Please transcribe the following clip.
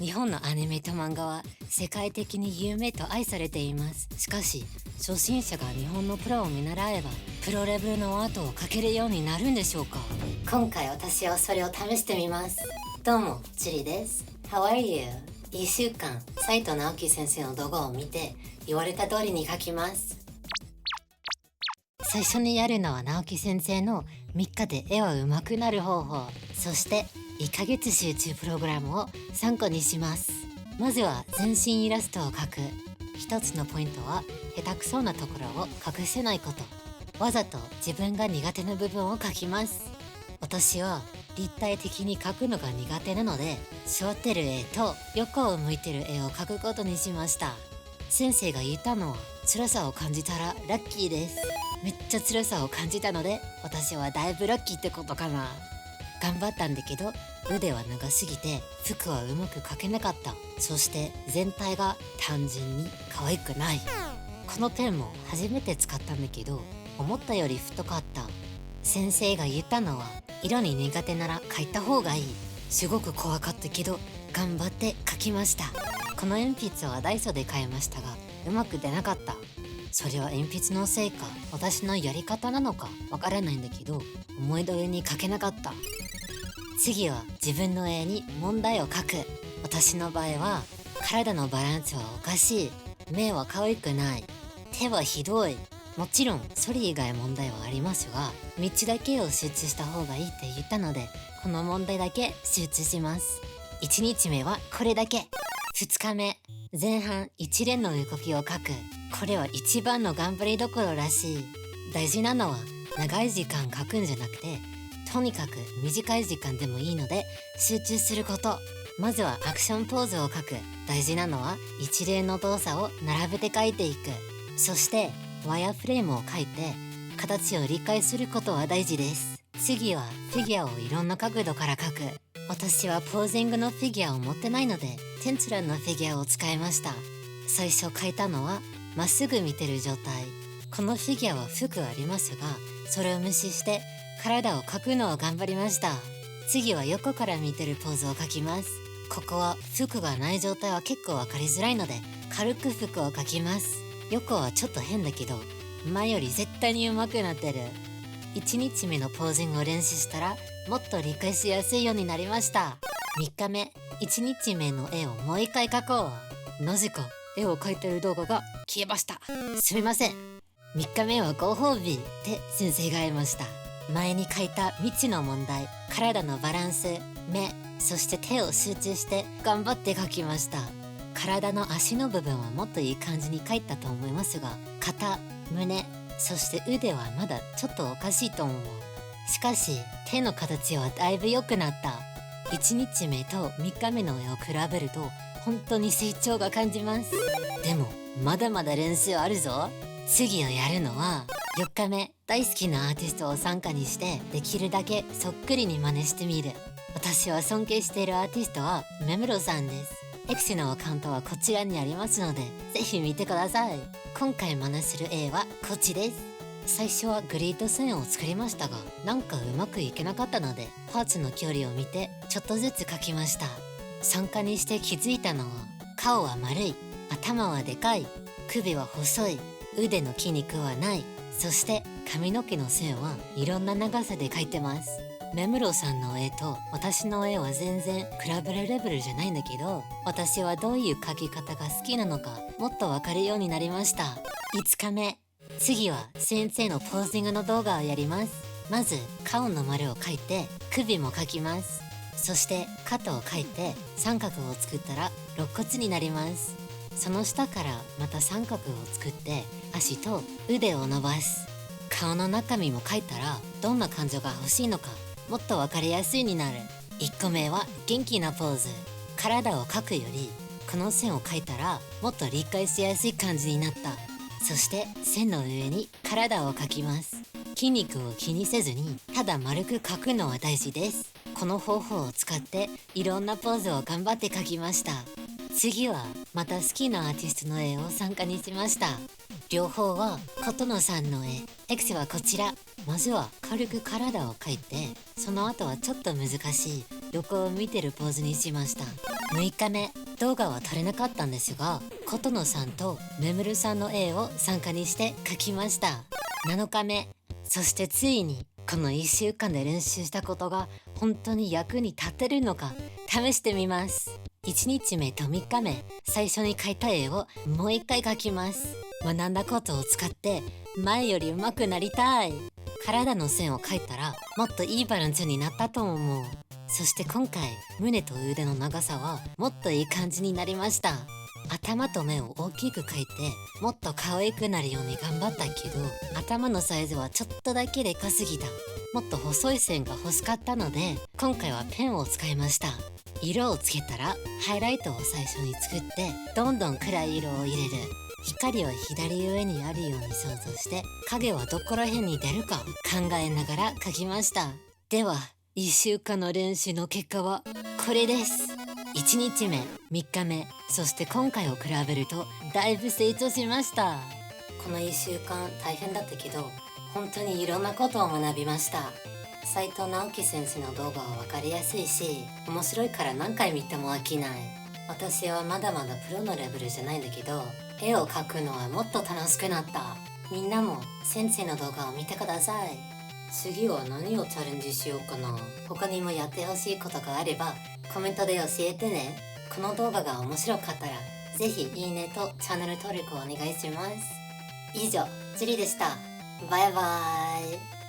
日本のアニメと漫画は世界的に有名と愛されています。しかし初心者が日本のプロを見習えばプロレベルのアートを描けるようになるんでしょうか。今回私はそれを試してみます。どうも、チリです。 How are you? 1週間斉藤直樹先生の動画を見て言われた通りに描きます。最初にやるのは直樹先生の3日で絵は上手くなる方法、そして1ヶ月集中プログラムを参考にします。まずは全身イラストを描く。一つのポイントは下手くそなところを隠せないこと。わざと自分が苦手な部分を描きます。私は立体的に描くのが苦手なので、座ってる絵と横を向いてる絵を描くことにしました。先生が言ったのは辛さを感じたらラッキーです。めっちゃ辛さを感じたので私はだいぶラッキーってことかな。頑張ったんだけど腕は長すぎて服はうまく描けなかった。そして全体が単純に可愛くない。このペンも初めて使ったんだけど思ったより太かった。先生が言ったのは色に苦手なら描いた方がいい。すごく怖かったけど頑張って描きました。この鉛筆はダイソーで買いましたがうまく出なかった。それは鉛筆のせいか私のやり方なのかわからないんだけど思い通りに描けなかった。次は自分の絵に問題を書く。私の場合は体のバランスはおかしい、目は可愛くない、手はひどい。もちろんそれ以外問題はありますが3つだけを集中した方がいいって言ったのでこの問題だけ集中します。1日目はこれだけ。2日目前半一連の動きを書く。これは一番の頑張りどころらしい。大事なのは長い時間書くんじゃなくてとにかく短い時間でもいいので集中すること。まずはアクションポーズを書く。大事なのは一連の動作を並べて書いていく。そしてワイヤーフレームを書いて形を理解することは大事です。次はフィギュアをいろんな角度から書く。私はポージングのフィギュアを持ってないのでテンチュランのフィギュアを使いました。最初書いたのはまっすぐ見てる状態。このフィギュアは服ありますがそれを無視して体を描くのを頑張りました。次は横から見てるポーズを描きます。ここは服がない状態は結構分かりづらいので軽く服を描きます。横はちょっと変だけど前より絶対に上手くなってる。1日目のポージングを練習したらもっと理解しやすいようになりました。3日目1日目の絵をもう一回描こう。なぜか絵を描いてる動画が消えました。すみません。3日目はご褒美って先生が言いました。前に書いた3つの問題、体のバランス、目、そして手を集中して頑張って書きました。体の足の部分はもっといい感じに書いたと思いますが肩、胸、そして腕はまだちょっとおかしいと思う。しかし手の形はだいぶ良くなった。1日目と3日目の絵を比べると本当に成長が感じます。でもまだまだ練習あるぞ。次をやるのは4日目、大好きなアーティストを参加にしてできるだけそっくりに真似してみる。私は尊敬しているアーティストは目室さんです。X のアカウントはこちらにありますのでぜひ見てください。今回真似する絵はこっちです。最初はグリード線を作りましたがなんかうまくいけなかったのでパーツの距離を見てちょっとずつ描きました。参加にして気づいたのは顔は丸い、頭はでかい、首は細い、腕の筋肉はない。そして髪の毛の線はいろんな長さで描いてます。目室さんの絵と私の絵は全然比べるレベルじゃないんだけど私はどういう描き方が好きなのかもっとわかるようになりました。5日目、次は先生のポージングの動画をやります。まず顔の丸を描いて首も描きます。そして肩を描いて三角を作ったら肋骨になります。その下からまた三角を作って足と腕を伸ばす。顔の中身も描いたらどんな感情が欲しいのかもっと分かりやすいになる。1個目は元気なポーズ。体を描くよりこの線を描いたらもっと理解しやすい感じになった。そして線の上に体を描きます。筋肉を気にせずにただ丸く描くのは大事です。この方法を使っていろんなポーズを頑張って描きました。次はまた好きなアーティストの絵を参加にしました。両方は琴野さんの絵。X はこちら。まずは軽く体を描いてその後はちょっと難しい横を見てるポーズにしました。6日目動画は撮れなかったんですが、琴野さんとめむるさんの絵を参加にして描きました。7日目、そしてついにこの1週間で練習したことが本当に役に立てるのか試してみます。1日目と3日目、最初に描いた絵をもう一回描きます。学んだことを使って前より上手くなりたい。体の線を描いたらもっといいバランスになったと思う。そして今回胸と腕の長さはもっといい感じになりました。頭と目を大きく描いてもっと可愛くなるように頑張ったけど、頭のサイズはちょっとだけでかすぎた。もっと細い線が欲しかったので今回はペンを使いました。色をつけたらハイライトを最初に作ってどんどん暗い色を入れる。光は左上にあるように想像して影はどこら辺に出るか考えながら描きました。では1週間の練習の結果はこれです。1日目、3日目、そして今回を比べるとだいぶ成長しました。この1週間大変だったけど本当にいろんなことを学びました。斉藤直樹先生の動画は分かりやすいし面白いから何回見ても飽きない。私はまだまだプロのレベルじゃないんだけど絵を描くのはもっと楽しくなった。みんなも先生の動画を見てください。次は何をチャレンジしようかな。他にもやってほしいことがあればコメントで教えてね。この動画が面白かったらぜひいいねとチャンネル登録をお願いします。以上、ジュリでした。バイバーイ。